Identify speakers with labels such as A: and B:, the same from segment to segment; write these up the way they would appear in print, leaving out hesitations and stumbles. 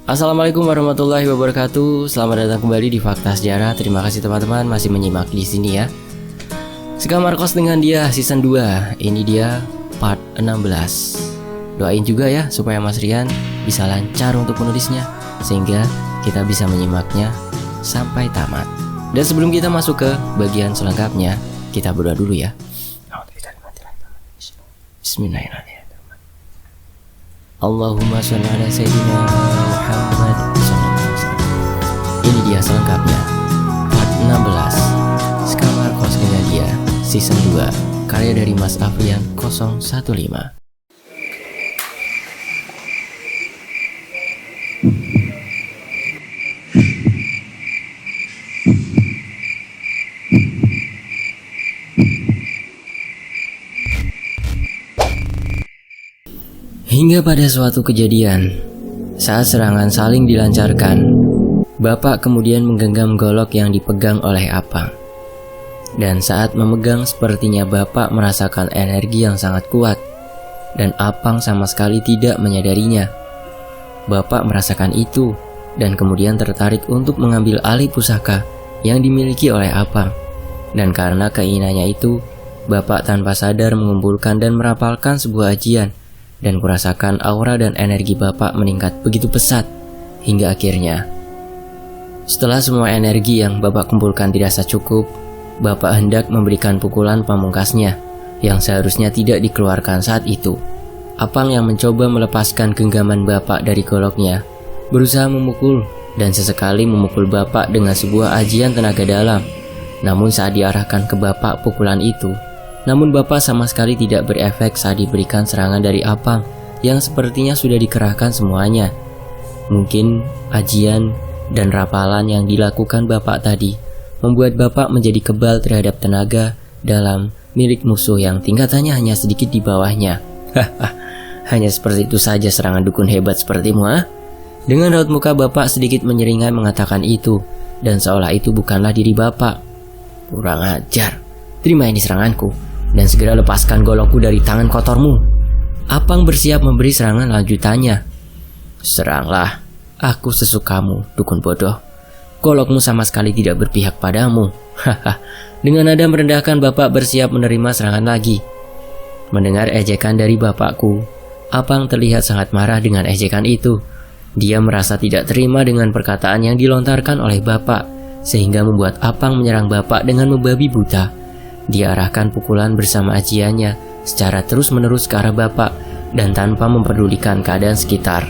A: Assalamualaikum warahmatullahi wabarakatuh. Selamat datang kembali di Fakta Sejarah. Terima kasih teman-teman masih menyimak di sini ya. Sekamar Kos dengan Dia season 2. Ini dia part 16. Doain juga ya supaya Mas Rian bisa lancar untuk menulisnya sehingga kita bisa menyimaknya sampai tamat. Dan sebelum kita masuk ke bagian selengkapnya, kita berdoa dulu ya. Bismillahirrahmanirrahim. Allahumma sholli ala sayyidina Muhammad sallallahu alaihi wasallam. Ini dia selengkapnya part 16 Sekamar Kos dengan Dia season 2, karya dari Mas Afrian 015. Hingga pada suatu kejadian, saat serangan saling dilancarkan, Bapak kemudian menggenggam golok yang dipegang oleh Apang. Dan saat memegang sepertinya Bapak merasakan energi yang sangat kuat, dan Apang sama sekali tidak menyadarinya. Bapak merasakan itu, dan kemudian tertarik untuk mengambil alih pusaka yang dimiliki oleh Apang. Dan karena keinginannya itu, Bapak tanpa sadar mengumpulkan dan merapalkan sebuah ajian. Dan kurasakan aura dan energi Bapak meningkat begitu pesat hingga akhirnya, setelah semua energi yang Bapak kumpulkan dirasa cukup, Bapak hendak memberikan pukulan pamungkasnya yang seharusnya tidak dikeluarkan saat itu. Apang yang mencoba melepaskan genggaman Bapak dari goloknya berusaha memukul dan sesekali memukul Bapak dengan sebuah ajian tenaga dalam. Namun saat diarahkan ke Bapak pukulan itu, namun Bapak sama sekali tidak berefek saat diberikan serangan dari Apang yang sepertinya sudah dikerahkan semuanya. Mungkin ajian dan rapalan yang dilakukan Bapak tadi membuat Bapak menjadi kebal terhadap tenaga dalam milik musuh yang tingkatannya hanya sedikit di bawahnya. Hanya seperti itu saja serangan dukun hebat sepertimu, ha? Dengan raut muka Bapak sedikit menyeringai mengatakan itu, dan seolah itu bukanlah diri Bapak. Kurang ajar, terima ini seranganku dan segera lepaskan golokku dari tangan kotormu. Apang bersiap memberi serangan lanjutannya. Seranglah, aku sesukamu, dukun bodoh. Golokmu sama sekali tidak berpihak padamu. Dengan nada merendahkan Bapak bersiap menerima serangan lagi. Mendengar ejekan dari bapakku, Apang terlihat sangat marah dengan ejekan itu. Dia merasa tidak terima dengan perkataan yang dilontarkan oleh Bapak, sehingga membuat Apang menyerang Bapak dengan membabi buta. Dia arahkan pukulan bersama ajiannya secara terus-menerus ke arah Bapak dan tanpa memperdulikan keadaan sekitar.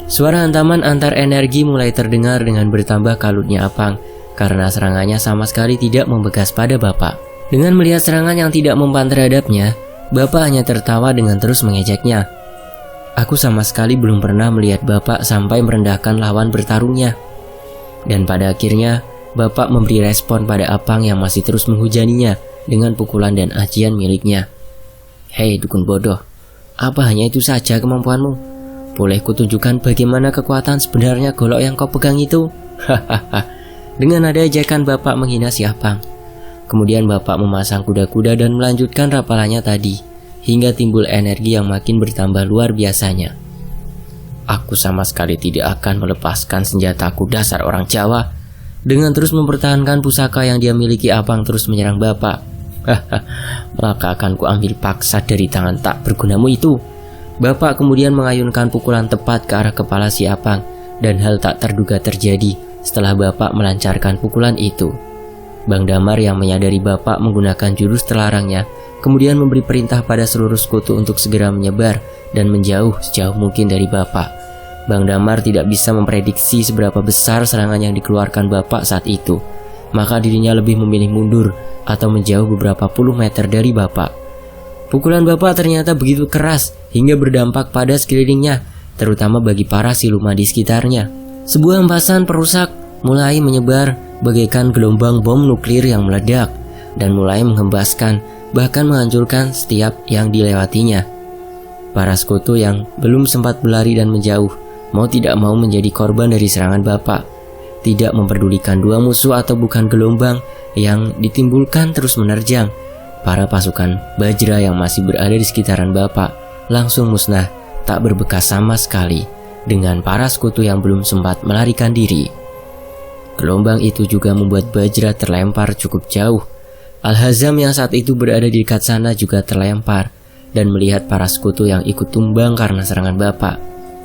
A: Suara hantaman antar energi mulai terdengar dengan bertambah kalutnya Apang karena serangannya sama sekali tidak membekas pada Bapak. Dengan melihat serangan yang tidak mempan terhadapnya, Bapak hanya tertawa dengan terus mengejeknya. Aku sama sekali belum pernah melihat Bapak sampai merendahkan lawan bertarungnya. Dan pada akhirnya, Bapak memberi respon pada Apang yang masih terus menghujaninya dengan pukulan dan ajian miliknya. Hei dukun bodoh, apa hanya itu saja kemampuanmu? Boleh kutunjukkan bagaimana kekuatan sebenarnya golok yang kau pegang itu? Hahaha. Dengan nada ejekan Bapak menghina si Apang. Kemudian Bapak memasang kuda-kuda dan melanjutkan rapalannya tadi, hingga timbul energi yang makin bertambah luar biasanya. Aku sama sekali tidak akan melepaskan senjataku, dasar orang Jawa. Dengan terus mempertahankan pusaka yang dia miliki, Apang terus menyerang Bapak. Maka akan kuambil paksa dari tangan tak bergunamu itu. Bapak kemudian mengayunkan pukulan tepat ke arah kepala si Apang, dan hal tak terduga terjadi setelah Bapak melancarkan pukulan itu. Bang Damar yang menyadari Bapak menggunakan jurus terlarangnya kemudian memberi perintah pada seluruh sekutu untuk segera menyebar dan menjauh sejauh mungkin dari Bapak. Bang Damar tidak bisa memprediksi seberapa besar serangan yang dikeluarkan Bapak saat itu. Maka dirinya lebih memilih mundur atau menjauh beberapa puluh meter dari Bapak. Pukulan Bapak ternyata begitu keras hingga berdampak pada sekelilingnya, terutama bagi para siluman di sekitarnya. Sebuah hempasan perusak mulai menyebar bagaikan gelombang bom nuklir yang meledak dan mulai menghembaskan, bahkan menghancurkan setiap yang dilewatinya. Para sekutu yang belum sempat berlari dan menjauh mau tidak mau menjadi korban dari serangan Bapak. Tidak memperdulikan dua musuh atau bukan gelombang yang ditimbulkan terus menerjang, para pasukan Bajra yang masih berada di sekitaran Bapak langsung musnah, tak berbekas sama sekali. dengan para sekutu yang belum sempat melarikan diri. Gelombang itu juga membuat Bajra terlempar cukup jauh. Al-Hazam yang saat itu berada di dekat sana juga terlempar dan melihat para sekutu yang ikut tumbang karena serangan Bapak.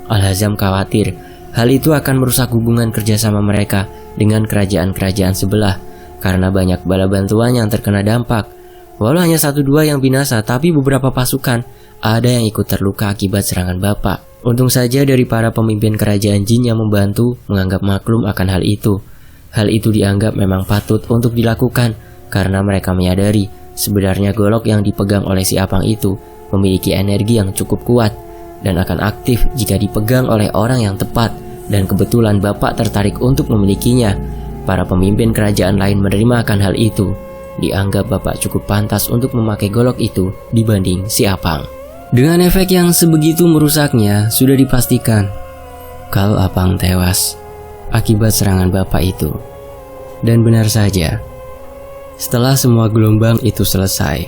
A: Al-Hazam khawatir hal itu akan merusak hubungan kerjasama mereka dengan kerajaan-kerajaan sebelah karena banyak bala bantuan yang terkena dampak. Walau hanya 1-2 yang binasa, tapi beberapa pasukan ada yang ikut terluka akibat serangan Bapak. Untung saja dari para pemimpin kerajaan jin yang membantu menganggap maklum akan hal itu. Hal itu dianggap memang patut untuk dilakukan karena mereka menyadari sebenarnya golok yang dipegang oleh si Apang itu memiliki energi yang cukup kuat dan akan aktif jika dipegang oleh orang yang tepat, dan kebetulan Bapak tertarik untuk memilikinya. Para pemimpin kerajaan lain menerima akan hal itu. Dianggap Bapak cukup pantas untuk memakai golok itu dibanding si Apang. Dengan efek yang sebegitu merusaknya, sudah dipastikan kalau Apang tewas akibat serangan Bapak itu. Dan benar saja, setelah semua gelombang itu selesai,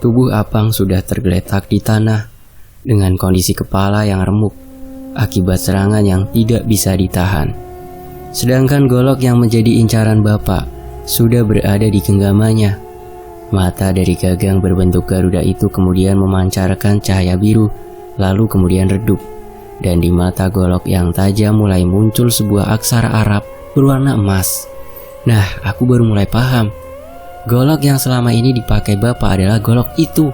A: tubuh Apang sudah tergeletak di tanah dengan kondisi kepala yang remuk akibat serangan yang tidak bisa ditahan. Sedangkan golok yang menjadi incaran Bapak sudah berada di genggamannya. Mata dari gagang berbentuk Garuda itu kemudian memancarkan cahaya biru, lalu kemudian redup. Dan di mata golok yang tajam mulai muncul sebuah aksara Arab berwarna emas. Nah, aku baru mulai paham. Golok yang selama ini dipakai Bapak adalah golok itu.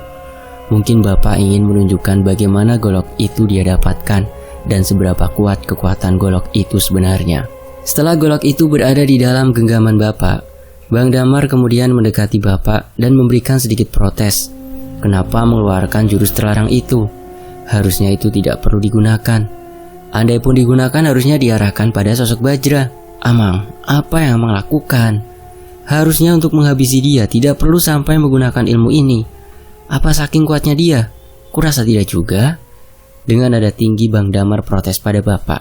A: Mungkin Bapak ingin menunjukkan bagaimana golok itu dia dapatkan dan seberapa kuat kekuatan golok itu sebenarnya. Setelah golok itu berada di dalam genggaman Bapak, Bang Damar kemudian mendekati Bapak dan memberikan sedikit protes. Kenapa mengeluarkan jurus terlarang itu? Harusnya itu tidak perlu digunakan. Andai pun digunakan harusnya diarahkan pada sosok Bajra. Amang, apa yang Amang lakukan? Harusnya untuk menghabisi dia tidak perlu sampai menggunakan ilmu ini. Apa saking kuatnya dia? Kurasa tidak juga. Dengan nada tinggi Bang Damar protes pada Bapak.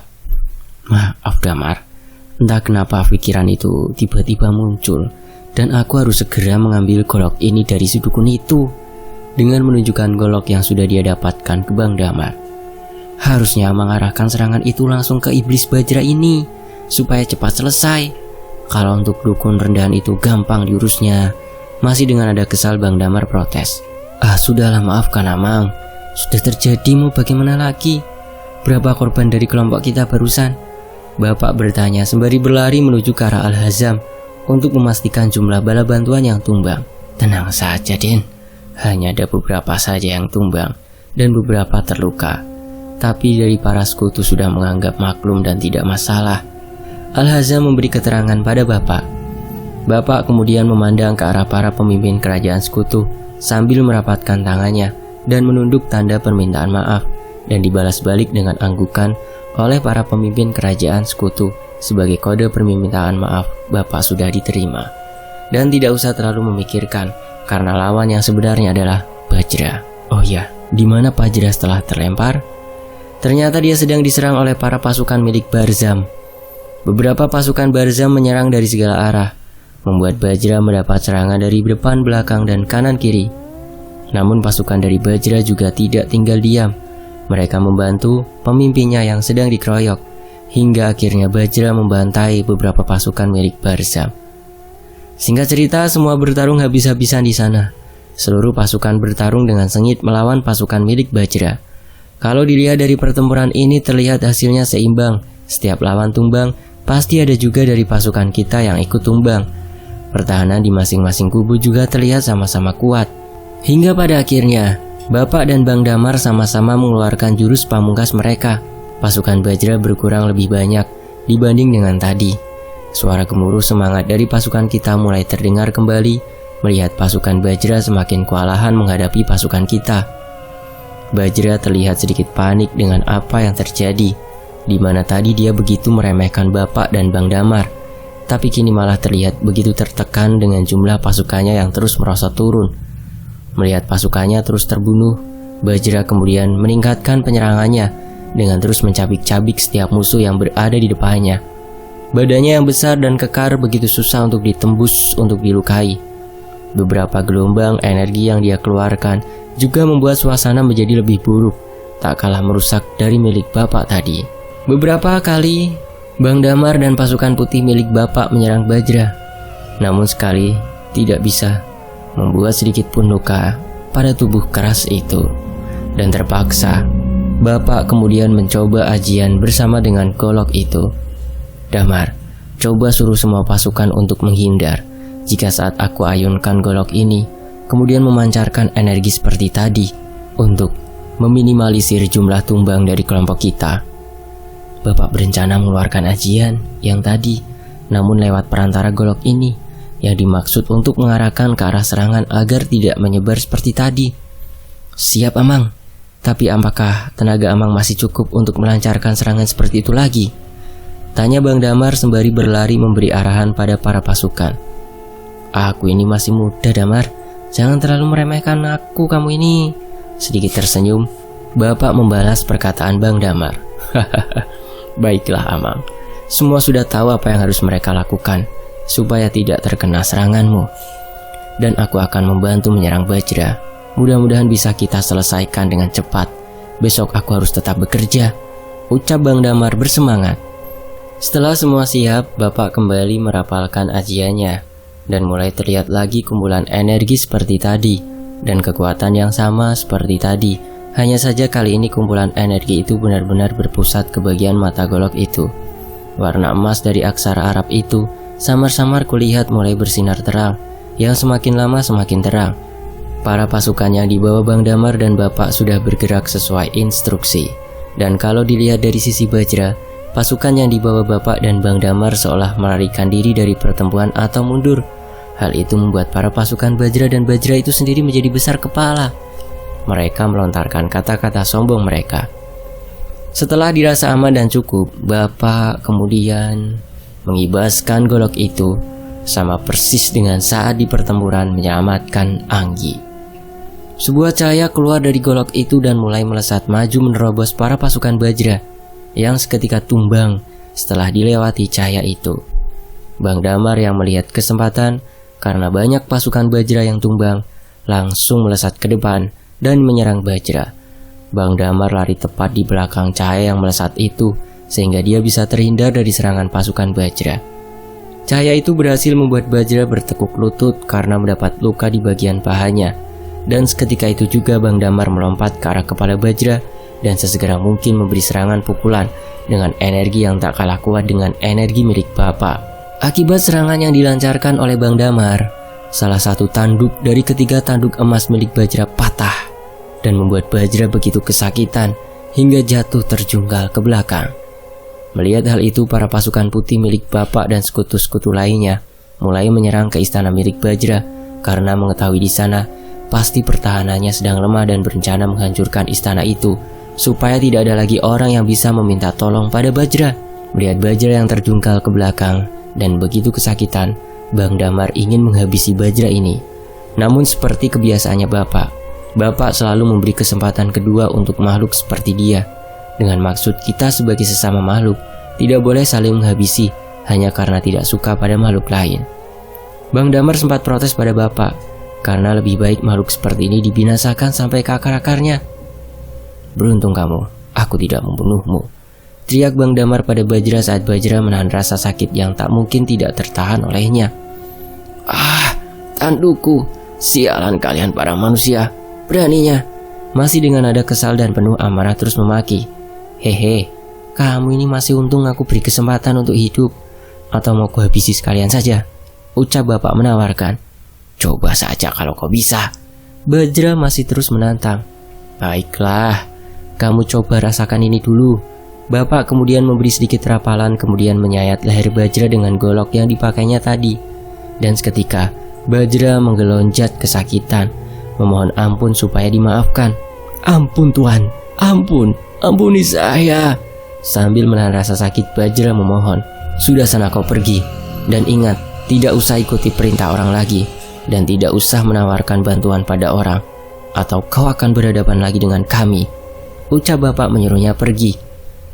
A: Maaf Damar, entah kenapa pikiran itu tiba-tiba muncul dan aku harus segera mengambil golok ini dari si dukun itu. Dengan menunjukkan golok yang sudah dia dapatkan ke Bang Damar. Harusnya mengarahkan serangan itu langsung ke iblis Bajra ini supaya cepat selesai. Kalau untuk dukun rendahan itu gampang diurusnya. Masih dengan nada kesal Bang Damar protes. Sudahlah, maafkan Amang. Sudah terjadi, mau bagaimana lagi? Berapa korban dari kelompok kita barusan? Bapak bertanya sembari berlari menuju ke arah Al-Hazam untuk memastikan jumlah bala bantuan yang tumbang. Tenang saja, Den. Hanya ada beberapa saja yang tumbang dan beberapa terluka. Tapi dari para sekutu sudah menganggap maklum dan tidak masalah. Al-Hazam memberi keterangan pada Bapak. Bapak kemudian memandang ke arah para pemimpin kerajaan sekutu sambil merapatkan tangannya dan menunduk tanda permintaan maaf, dan dibalas balik dengan anggukan oleh para pemimpin kerajaan sekutu sebagai kode permintaan maaf Bapak sudah diterima. Dan tidak usah terlalu memikirkan karena lawan yang sebenarnya adalah Bajra. Oh ya, di mana Bajra setelah terlempar? Ternyata dia sedang diserang oleh para pasukan milik Barzam. Beberapa pasukan Barzam menyerang dari segala arah, membuat Bajra mendapat serangan dari depan, belakang, dan kanan kiri. Namun pasukan dari Bajra juga tidak tinggal diam. Mereka membantu pemimpinnya yang sedang dikeroyok, hingga akhirnya Bajra membantai beberapa pasukan milik Barzam. Singkat cerita, semua bertarung habis-habisan di sana. Seluruh pasukan bertarung dengan sengit melawan pasukan milik Bajra. Kalau dilihat dari pertempuran ini terlihat hasilnya seimbang. Setiap lawan tumbang, pasti ada juga dari pasukan kita yang ikut tumbang. Pertahanan di masing-masing kubu juga terlihat sama-sama kuat. Hingga pada akhirnya, Bapak dan Bang Damar sama-sama mengeluarkan jurus pamungkas mereka. Pasukan Bajra berkurang lebih banyak dibanding dengan tadi. Suara gemuruh semangat dari pasukan kita mulai terdengar kembali melihat pasukan Bajra semakin kewalahan menghadapi pasukan kita. Bajra terlihat sedikit panik dengan apa yang terjadi, di mana tadi dia begitu meremehkan Bapak dan Bang Damar, tapi kini malah terlihat begitu tertekan dengan jumlah pasukannya yang terus merosot turun. Melihat pasukannya terus terbunuh, Bajra kemudian meningkatkan penyerangannya dengan terus mencabik-cabik setiap musuh yang berada di depannya. Badannya yang besar dan kekar begitu susah untuk ditembus untuk dilukai. Beberapa gelombang energi yang dia keluarkan juga membuat suasana menjadi lebih buruk, tak kalah merusak dari milik Bapak tadi. Beberapa kali Bang Damar dan pasukan putih milik Bapak menyerang Bajra, namun sekali tidak bisa membuat sedikit pun luka pada tubuh keras itu. Dan terpaksa Bapak kemudian mencoba ajian bersama dengan golok itu. Damar, coba suruh semua pasukan untuk menghindar jika saat aku ayunkan golok ini kemudian memancarkan energi seperti tadi untuk meminimalisir jumlah tumbang dari kelompok kita. Bapak berencana mengeluarkan ajian yang tadi, namun lewat perantara golok ini yang dimaksud untuk mengarahkan ke arah serangan agar tidak menyebar seperti tadi. Siap Amang, tapi apakah tenaga Amang masih cukup untuk melancarkan serangan seperti itu lagi? Tanya Bang Damar sembari berlari memberi arahan pada para pasukan. Aku ini masih muda Damar, jangan terlalu meremehkan aku kamu ini. Sedikit tersenyum, Bapak membalas perkataan Bang Damar. Baiklah Amang, semua sudah tahu apa yang harus mereka lakukan supaya tidak terkena seranganmu. Dan aku akan membantu menyerang Bajra. Mudah-mudahan bisa kita selesaikan dengan cepat. Besok aku harus tetap bekerja, ucap Bang Damar bersemangat. Setelah semua siap, Bapak kembali merapalkan ajiannya dan mulai terlihat lagi kumpulan energi seperti tadi dan kekuatan yang sama seperti tadi. Hanya saja kali ini kumpulan energi itu benar-benar berpusat ke bagian mata golok itu. Warna emas dari aksara Arab itu samar-samar kulihat mulai bersinar terang, yang semakin lama semakin terang. Para pasukan yang dibawa Bang Damar dan Bapak sudah bergerak sesuai instruksi. Dan kalau dilihat dari sisi Bajra, pasukan yang dibawa Bapak dan Bang Damar seolah melarikan diri dari pertempuran atau mundur. Hal itu membuat para pasukan Bajra dan Bajra itu sendiri menjadi besar kepala. Mereka melontarkan kata-kata sombong mereka. Setelah dirasa aman dan cukup, Bapak kemudian mengibaskan golok itu, sama persis dengan saat di pertempuran menyelamatkan Anggi. Sebuah cahaya keluar dari golok itu dan mulai melesat maju menerobos para pasukan Bajra yang seketika tumbang setelah dilewati cahaya itu. Bang Damar yang melihat kesempatan karena banyak pasukan Bajra yang tumbang, langsung melesat ke depan dan menyerang Bajra. Bang Damar lari tepat di belakang cahaya yang melesat itu sehingga dia bisa terhindar dari serangan pasukan Bajra. Cahaya itu berhasil membuat Bajra bertekuk lutut karena mendapat luka di bagian pahanya. Dan seketika itu juga Bang Damar melompat ke arah kepala Bajra dan sesegera mungkin memberi serangan pukulan dengan energi yang tak kalah kuat dengan energi milik Bapak. Akibat serangan yang dilancarkan oleh Bang Damar, salah satu tanduk dari ketiga tanduk emas milik Bajra patah dan membuat Bajra begitu kesakitan hingga jatuh terjungkal ke belakang. Melihat hal itu, para pasukan putih milik Bapak dan sekutu-sekutu lainnya mulai menyerang ke istana milik Bajra karena mengetahui di sana pasti pertahanannya sedang lemah dan berencana menghancurkan istana itu supaya tidak ada lagi orang yang bisa meminta tolong pada Bajra. Melihat Bajra yang terjungkal ke belakang dan begitu kesakitan, Bang Damar ingin menghabisi Bajra ini. Namun seperti kebiasaannya Bapak selalu memberi kesempatan kedua untuk makhluk seperti dia. Dengan maksud kita sebagai sesama makhluk tidak boleh saling menghabisi hanya karena tidak suka pada makhluk lain. Bang Damar sempat protes pada Bapak karena lebih baik makhluk seperti ini dibinasakan sampai ke akar-akarnya. Beruntung kamu, aku tidak membunuhmu, teriak Bang Damar pada Bajra saat Bajra menahan rasa sakit yang tak mungkin tidak tertahan olehnya. Tandukku, sialan kalian para manusia, beraninya. Masih dengan nada kesal dan penuh amarah terus memaki. Hehe, kamu ini masih untung aku beri kesempatan untuk hidup. Atau mau kuhabisi sekalian saja, ucap Bapak menawarkan. Coba saja kalau kau bisa. Bajra masih terus menantang. Baiklah, kamu coba rasakan ini dulu. Bapak kemudian memberi sedikit rapalan, kemudian menyayat leher Bajra dengan golok yang dipakainya tadi. Dan seketika Bajra menggelonjat kesakitan, memohon ampun supaya dimaafkan. Ampun Tuhan, ampuni saya. Sambil menahan rasa sakit, Bajra memohon, sudah sana kau pergi. Dan ingat, tidak usah ikuti perintah orang lagi. Dan tidak usah menawarkan bantuan pada orang, atau kau akan berhadapan lagi dengan kami, ucap Bapak menyuruhnya pergi.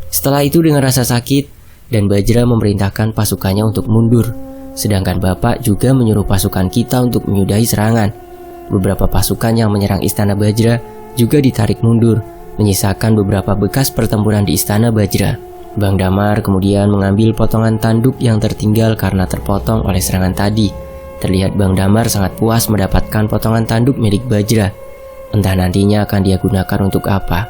A: Setelah itu dengan rasa sakit, dan Bajra memerintahkan pasukannya untuk mundur. Sedangkan Bapak juga menyuruh pasukan kita untuk menyudahi serangan. Beberapa pasukan yang menyerang istana Bajra juga ditarik mundur, menyisakan beberapa bekas pertempuran di istana Bajra. Bang Damar kemudian mengambil potongan tanduk yang tertinggal karena terpotong oleh serangan tadi. Terlihat Bang Damar sangat puas mendapatkan potongan tanduk milik Bajra. Entah nantinya akan dia gunakan untuk apa.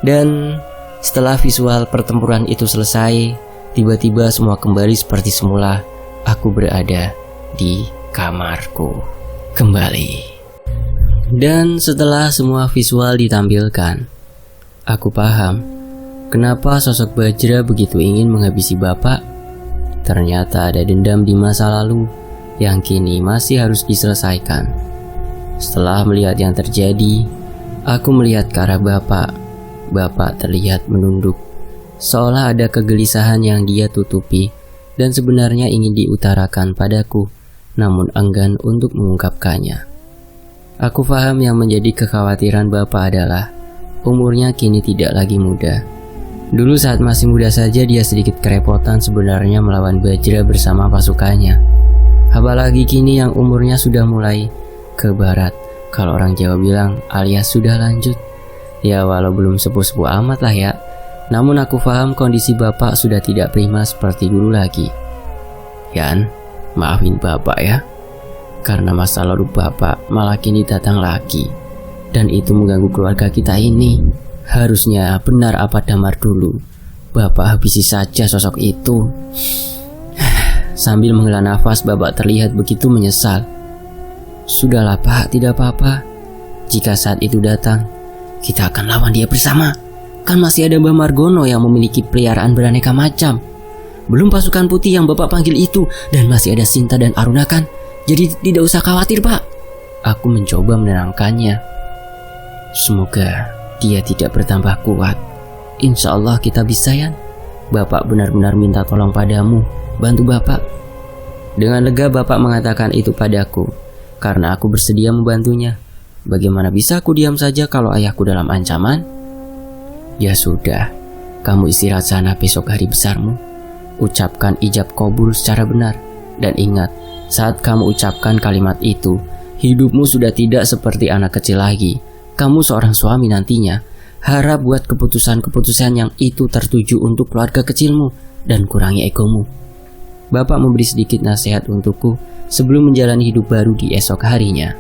A: Dan setelah visual pertempuran itu selesai, tiba-tiba semua kembali seperti semula. Aku berada di kamarku kembali. Dan setelah semua visual ditampilkan, aku paham kenapa sosok Bajra begitu ingin menghabisi Bapak. Ternyata ada dendam di masa lalu yang kini masih harus diselesaikan. Setelah melihat yang terjadi, aku melihat ke arah Bapak. Bapak terlihat menunduk, seolah ada kegelisahan yang dia tutupi dan sebenarnya ingin diutarakan padaku, namun enggan untuk mengungkapkannya. Aku paham yang menjadi kekhawatiran Bapak adalah umurnya kini tidak lagi muda. Dulu saat masih muda saja dia sedikit kerepotan sebenarnya melawan Bajra bersama pasukannya. Apalagi kini yang umurnya sudah mulai ke barat, kalau orang Jawa bilang alias sudah lanjut. Ya walau belum sepuh-sepuh amat lah ya, namun aku paham kondisi Bapak sudah tidak prima seperti dulu lagi. Yan, maafin Bapak ya, karena masa lalu Bapak malah kini datang lagi, dan itu mengganggu keluarga kita ini. Harusnya benar apa Damar dulu, Bapak habisi saja sosok itu. Sambil menghela nafas, Bapak terlihat begitu menyesal. Sudahlah Pak, tidak apa-apa. Jika saat itu datang, kita akan lawan dia bersama. Kan masih ada Mbah Margono yang memiliki peliharaan beraneka macam. Belum pasukan putih yang Bapak panggil itu, dan masih ada Sinta dan Aruna kan. Jadi tidak usah khawatir Pak. Aku mencoba menenangkannya. Semoga dia tidak bertambah kuat. Insya Allah kita bisa ya. Bapak benar-benar minta tolong padamu, bantu Bapak. Dengan lega Bapak mengatakan itu padaku, karena aku bersedia membantunya. Bagaimana bisa aku diam saja kalau ayahku dalam ancaman? Ya sudah, kamu istirahat sana besok hari besarmu. Ucapkan ijab qabul secara benar. Dan ingat, saat kamu ucapkan kalimat itu, hidupmu sudah tidak seperti anak kecil lagi. Kamu seorang suami nantinya. Harap buat keputusan-keputusan yang itu tertuju untuk keluarga kecilmu dan kurangi egomu. Bapak memberi sedikit nasihat untukku sebelum menjalani hidup baru di esok harinya.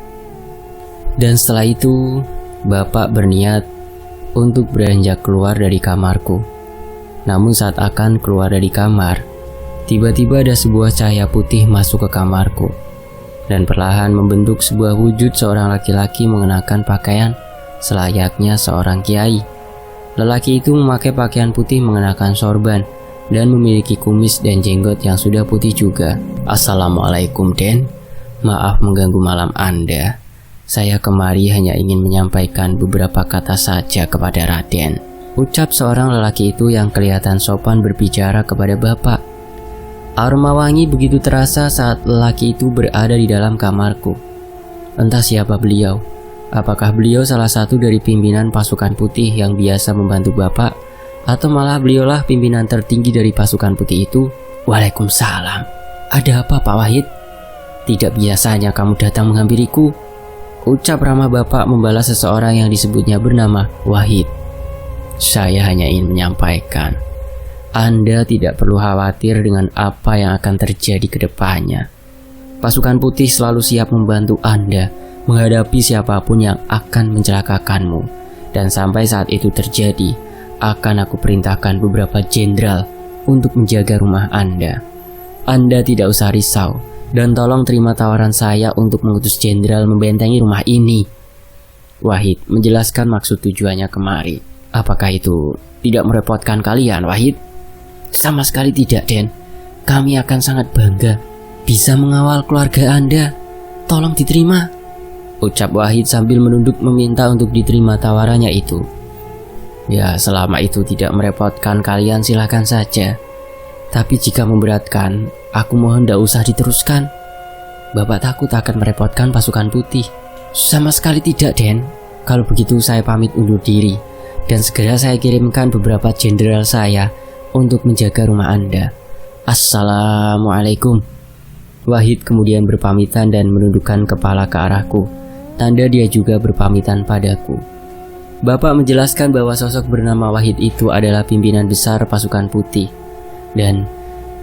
A: Dan setelah itu, Bapak berniat untuk beranjak keluar dari kamarku. Namun saat akan keluar dari kamar, tiba-tiba ada sebuah cahaya putih masuk ke kamarku dan perlahan membentuk sebuah wujud seorang laki-laki mengenakan pakaian selayaknya seorang kiai. Lelaki itu memakai pakaian putih mengenakan sorban dan memiliki kumis dan jenggot yang sudah putih juga. Assalamualaikum Den, maaf mengganggu malam Anda. Saya kemari hanya ingin menyampaikan beberapa kata saja kepada Raden, ucap seorang lelaki itu yang kelihatan sopan berbicara kepada Bapak. Aroma wangi begitu terasa saat lelaki itu berada di dalam kamarku. Entah siapa beliau. Apakah beliau salah satu dari pimpinan pasukan putih yang biasa membantu Bapak, atau malah beliaulah pimpinan tertinggi dari pasukan putih itu? Waalaikumsalam. Ada apa Pak Wahid? Tidak biasanya kamu datang menghampiriku, ucap ramah Bapak membalas seseorang yang disebutnya bernama Wahid. Saya hanya ingin menyampaikan, Anda tidak perlu khawatir dengan apa yang akan terjadi ke depannya. Pasukan putih selalu siap membantu Anda menghadapi siapapun yang akan mencelakakanmu. Dan sampai saat itu terjadi, akan aku perintahkan beberapa jenderal untuk menjaga rumah Anda. Anda tidak usah risau, dan tolong terima tawaran saya untuk mengutus jenderal membentengi rumah ini. Wahid menjelaskan maksud tujuannya kemari. Apakah itu tidak merepotkan kalian, Wahid? Sama sekali tidak, Den. Kami akan sangat bangga bisa mengawal keluarga Anda. Tolong diterima, ucap Wahid sambil menunduk meminta untuk diterima tawarannya itu. Ya, selama itu tidak merepotkan kalian silakan saja. Tapi jika memberatkan, aku mohon tidak usah diteruskan. Bapak takut akan merepotkan pasukan putih. Sama sekali tidak, Den. Kalau begitu saya pamit undur diri, dan segera saya kirimkan beberapa jenderal saya untuk menjaga rumah Anda. Assalamualaikum. Wahid kemudian berpamitan dan menundukkan kepala ke arahku, tanda dia juga berpamitan padaku. Bapak menjelaskan bahwa sosok bernama Wahid itu adalah pimpinan besar pasukan putih. Dan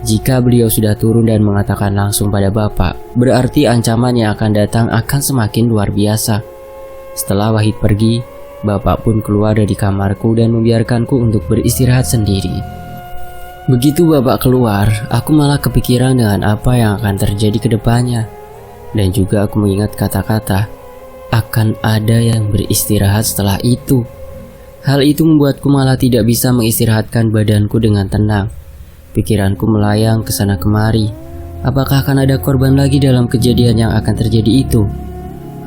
A: jika beliau sudah turun dan mengatakan langsung pada Bapak, berarti ancaman yang akan datang akan semakin luar biasa. Setelah Wahid pergi, Bapak pun keluar dari kamarku dan membiarkanku untuk beristirahat sendiri. Begitu Bapak keluar, aku malah kepikiran dengan apa yang akan terjadi ke depannya. Dan juga aku mengingat kata-kata, akan ada yang beristirahat setelah itu. Hal itu membuatku malah tidak bisa mengistirahatkan badanku dengan tenang. Pikiranku melayang ke sana kemari. Apakah akan ada korban lagi dalam kejadian yang akan terjadi itu?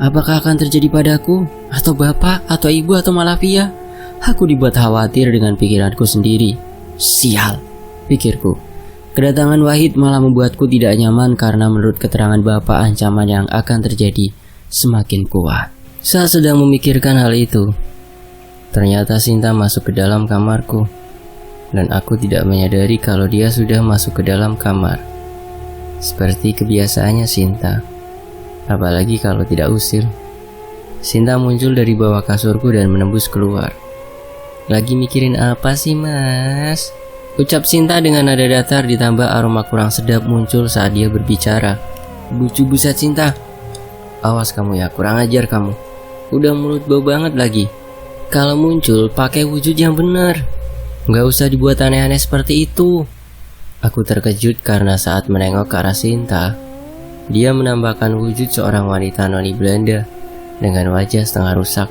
A: Apakah akan terjadi padaku? Atau bapak? Atau ibu? Atau malah Via? Aku dibuat khawatir dengan pikiranku sendiri. Sial, pikirku. Kedatangan Wahid malah membuatku tidak nyaman karena menurut keterangan bapak ancaman yang akan terjadi semakin kuat. Saat sedang memikirkan hal itu, ternyata Sinta masuk ke dalam kamarku. Dan aku tidak menyadari kalau dia sudah masuk ke dalam kamar. Seperti kebiasaannya Sinta. Apalagi kalau tidak usil. Sinta muncul dari bawah kasurku dan menembus keluar. Lagi mikirin apa sih mas? Ucap Sinta dengan nada datar ditambah aroma kurang sedap muncul saat dia berbicara. Lucu buset Sinta. Awas kamu ya, kurang ajar kamu. Udah mulut bau banget lagi. Kalau muncul pakai wujud yang benar. Gak usah dibuat aneh-aneh seperti itu. Aku terkejut karena saat menengok ke arah Sinta, dia menambahkan wujud seorang wanita noni Belanda dengan wajah setengah rusak,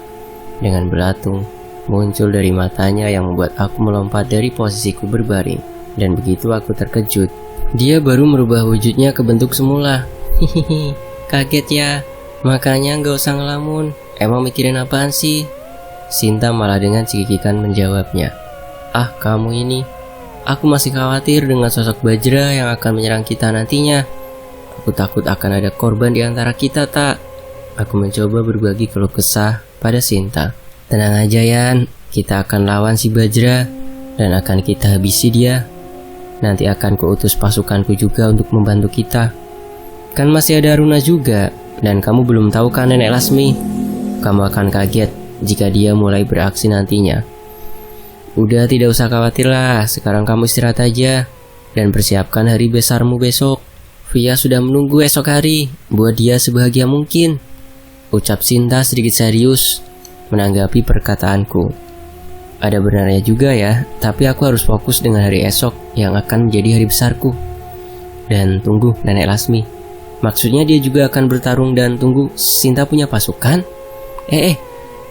A: dengan belatung muncul dari matanya yang membuat aku melompat dari posisiku berbaring. Dan begitu aku terkejut, dia baru merubah wujudnya ke bentuk semula. Hihihi, kaget ya? Makanya gak usah ngelamun. Emang mikirin apaan sih? Sinta malah dengan cekikikan menjawabnya. Ah kamu ini, aku masih khawatir dengan sosok Bajra yang akan menyerang kita nantinya. Aku takut akan ada korban di antara kita tak. Aku mencoba berbagi keluh kesah pada Sinta. Tenang aja Yan, kita akan lawan si Bajra dan akan kita habisi dia. Nanti akan kuutus pasukanku juga untuk membantu kita. Kan masih ada Aruna juga. Dan kamu belum tahu kan Nenek Lasmi. Kamu akan kaget jika dia mulai beraksi nantinya. Udah tidak usah khawatir lah. Sekarang kamu istirahat aja dan persiapkan hari besarmu besok. Via sudah menunggu esok hari buat dia sebahagia mungkin. Ucap Sinta sedikit serius menanggapi perkataanku. Ada benarnya juga ya. Tapi aku harus fokus dengan hari esok yang akan menjadi hari besarku. Dan tunggu Nenek Lasmi, maksudnya dia juga akan bertarung dan tunggu Sinta punya pasukan?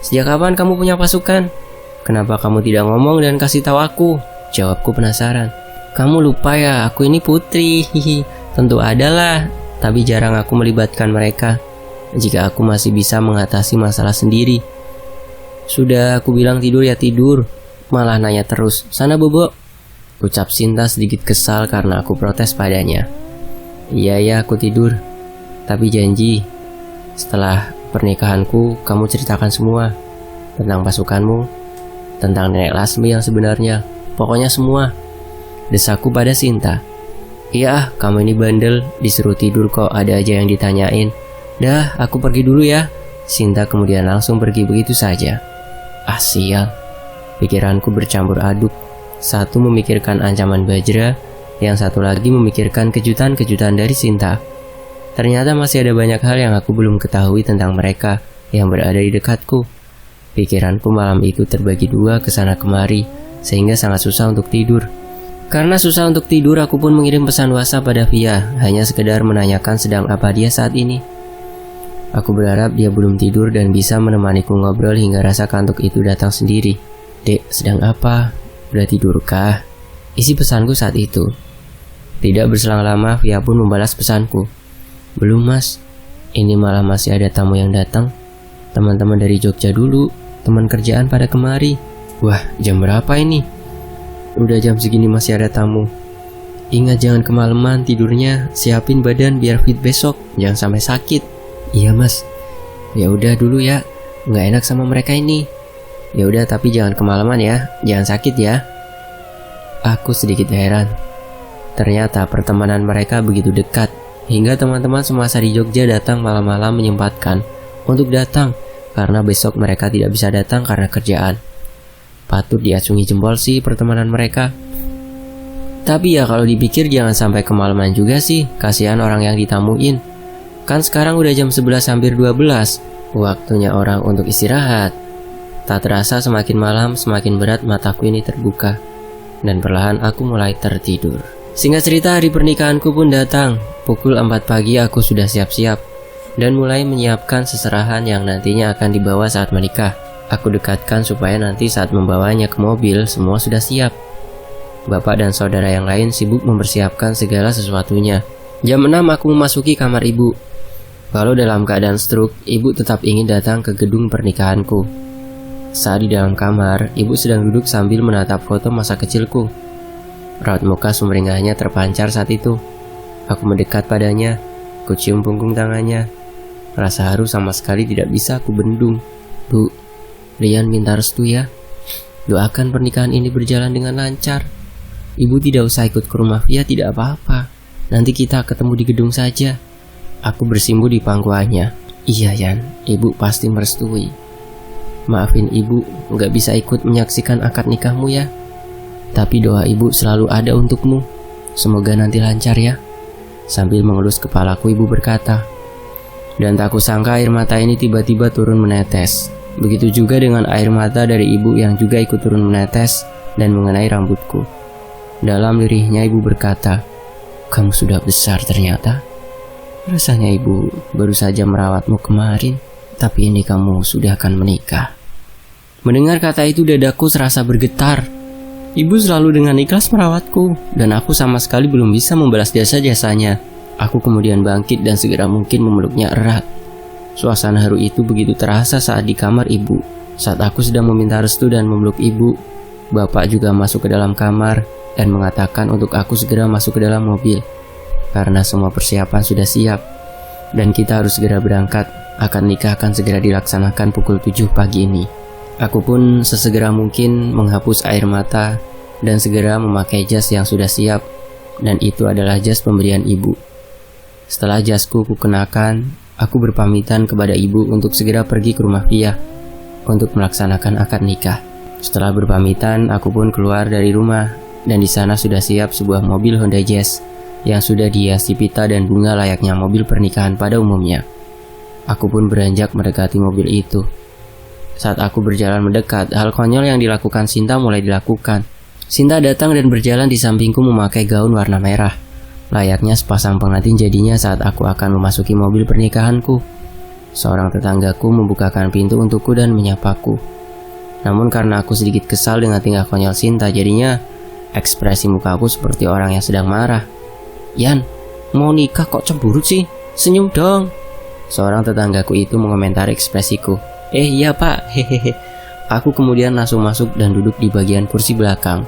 A: Sejak kapan kamu punya pasukan? Kenapa kamu tidak ngomong dan kasih tahu aku? Jawabku penasaran. Kamu lupa ya, aku ini putri. Tentu adalah, tapi jarang aku melibatkan mereka. Jika aku masih bisa mengatasi masalah sendiri. Sudah aku bilang tidur ya tidur, malah nanya terus. Sana bobo. Ucap Sinta sedikit kesal karena aku protes padanya. Iya ya aku tidur. Tapi janji, setelah pernikahanku kamu ceritakan semua. Tentang pasukanmu, tentang Nenek Lasmi yang sebenarnya. Pokoknya semua. Desaku pada Sinta. Iya kamu ini bandel, disuruh tidur kok ada aja yang ditanyain. Dah aku pergi dulu ya. Sinta kemudian langsung pergi begitu saja. Ah sial. Pikiranku bercampur aduk. Satu memikirkan ancaman Bajra, yang satu lagi memikirkan kejutan-kejutan dari Sinta. Ternyata masih ada banyak hal yang aku belum ketahui tentang mereka yang berada di dekatku. Pikiranku malam itu terbagi dua kesana kemari, sehingga sangat susah untuk tidur. Karena susah untuk tidur, aku pun mengirim pesan WhatsApp pada Via, hanya sekedar menanyakan sedang apa dia saat ini. Aku berharap dia belum tidur dan bisa menemaniku ngobrol hingga rasa kantuk itu datang sendiri. Dek, sedang apa? Udah tidurkah? Isi pesanku saat itu. Tidak berselang lama, Via pun membalas pesanku. Belum mas, ini malah masih ada tamu yang datang. Teman-teman dari Jogja dulu, teman kerjaan pada kemari. Wah, jam berapa ini? Udah jam segini masih ada tamu. Ingat jangan kemalaman tidurnya, siapin badan biar fit besok, jangan sampai sakit. Iya mas. Ya udah dulu ya, nggak enak sama mereka ini. Ya udah tapi jangan kemalaman ya, jangan sakit ya. Aku sedikit heran. Ternyata pertemanan mereka begitu dekat, hingga teman-teman semasa di Jogja datang malam-malam menyempatkan untuk datang karena besok mereka tidak bisa datang karena kerjaan. Patut diacungi jempol sih pertemanan mereka. Tapi ya kalau dipikir jangan sampai kemalaman juga sih, kasihan orang yang ditamuin. Kan sekarang udah jam 11 hampir 12, waktunya orang untuk istirahat. Tak terasa semakin malam semakin berat mataku ini terbuka, dan perlahan aku mulai tertidur. Singkat cerita, hari pernikahanku pun datang. Pukul 4 pagi aku sudah siap-siap dan mulai menyiapkan seserahan yang nantinya akan dibawa saat menikah. Aku dekatkan supaya nanti saat membawanya ke mobil semua sudah siap. Bapak dan saudara yang lain sibuk mempersiapkan segala sesuatunya. Jam 6 aku memasuki kamar ibu. Walau dalam keadaan stroke, ibu tetap ingin datang ke gedung pernikahanku. Saat di dalam kamar, ibu sedang duduk sambil menatap foto masa kecilku. Raut muka sumringahnya terpancar saat itu. Aku mendekat padanya, kucium punggung tangannya. Rasa haru sama sekali tidak bisa aku bendung. Bu, Rian minta restu ya. Doakan pernikahan ini berjalan dengan lancar. Ibu tidak usah ikut ke rumah Via, tidak apa-apa. Nanti kita ketemu di gedung saja. Aku bersimpu di pangkuannya. Iya Yan, ibu pasti merestui. Maafin ibu, gak bisa ikut menyaksikan akad nikahmu ya. Tapi doa ibu selalu ada untukmu. Semoga nanti lancar ya. Sambil mengelus kepalaku ibu berkata. Dan tak kusangka air mata ini tiba-tiba turun menetes. Begitu juga dengan air mata dari ibu yang juga ikut turun menetes dan mengenai rambutku. Dalam lirihnya ibu berkata, kamu sudah besar ternyata. Rasanya ibu baru saja merawatmu kemarin, tapi ini kamu sudah akan menikah. Mendengar kata itu dadaku serasa bergetar. Ibu selalu dengan ikhlas merawatku, dan aku sama sekali belum bisa membalas jasa-jasanya. Aku kemudian bangkit dan segera mungkin memeluknya erat. Suasana haru itu begitu terasa saat di kamar ibu. Saat aku sedang meminta restu dan memeluk ibu, bapak juga masuk ke dalam kamar dan mengatakan untuk aku segera masuk ke dalam mobil. Karena semua persiapan sudah siap dan kita harus segera berangkat. Akad nikah akan segera dilaksanakan pukul 7 pagi ini. Aku pun sesegera mungkin menghapus air mata dan segera memakai jas yang sudah siap. Dan itu adalah jas pemberian ibu. Setelah jasku kukenakan, aku berpamitan kepada ibu untuk segera pergi ke rumah Via untuk melaksanakan akad nikah. Setelah berpamitan, aku pun keluar dari rumah dan di sana sudah siap sebuah mobil Honda Jazz yang sudah dihiasi pita dan bunga layaknya mobil pernikahan pada umumnya. Aku pun beranjak mendekati mobil itu. Saat aku berjalan mendekat, hal konyol yang dilakukan Sinta mulai dilakukan. Sinta datang dan berjalan di sampingku memakai gaun warna merah. Layaknya sepasang pengantin jadinya saat aku akan memasuki mobil pernikahanku. Seorang tetanggaku membukakan pintu untukku dan menyapaku. Namun karena aku sedikit kesal dengan tingkah konyol Sinta, jadinya ekspresi mukaku seperti orang yang sedang marah. Yan, mau nikah kok cemberut sih? Senyum dong. Seorang tetanggaku itu mengomentari ekspresiku. Iya pak, hehehe. Aku kemudian langsung masuk dan duduk di bagian kursi belakang.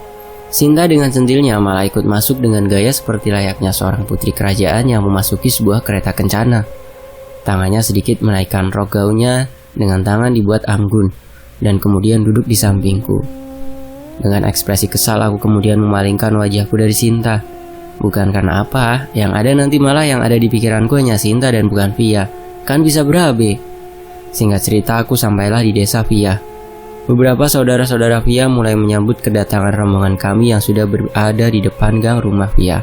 A: Sinta dengan centilnya malah ikut masuk dengan gaya seperti layaknya seorang putri kerajaan yang memasuki sebuah kereta kencana. Tangannya sedikit menaikkan rok gaunnya dengan tangan dibuat anggun dan kemudian duduk di sampingku. Dengan ekspresi kesal aku kemudian memalingkan wajahku dari Sinta. Bukan karena apa, yang ada nanti malah yang ada di pikiranku hanya Sinta dan bukan Via. Kan bisa berabe. Singkat cerita aku sampailah di desa Via. Beberapa saudara-saudara Via mulai menyambut kedatangan rombongan kami yang sudah berada di depan gang rumah Via.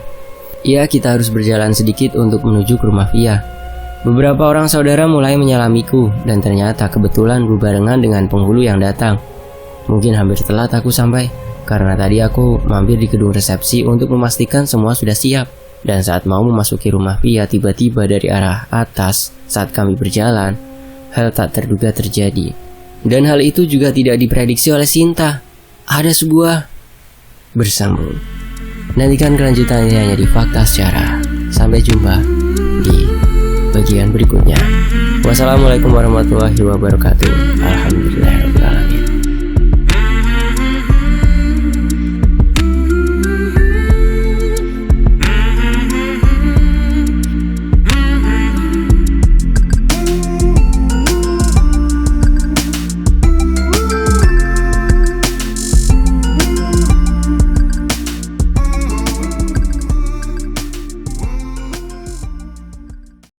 A: Ya, kita harus berjalan sedikit untuk menuju ke rumah Via. Beberapa orang saudara mulai menyalamiku dan ternyata kebetulan berbarengan dengan penghulu yang datang. Mungkin hampir telat aku sampai karena tadi aku mampir di gedung resepsi untuk memastikan semua sudah siap. Dan saat mau memasuki rumah Via, tiba-tiba dari arah atas saat kami berjalan, hal tak terduga terjadi. Dan hal itu juga tidak diprediksi oleh Sinta. Ada sebuah bersambung. Nantikan kelanjutannya hanya di Fakta Sejarah. Sampai jumpa di bagian berikutnya. Wassalamualaikum warahmatullahi wabarakatuh. Alhamdulillahirrahmanirrahim.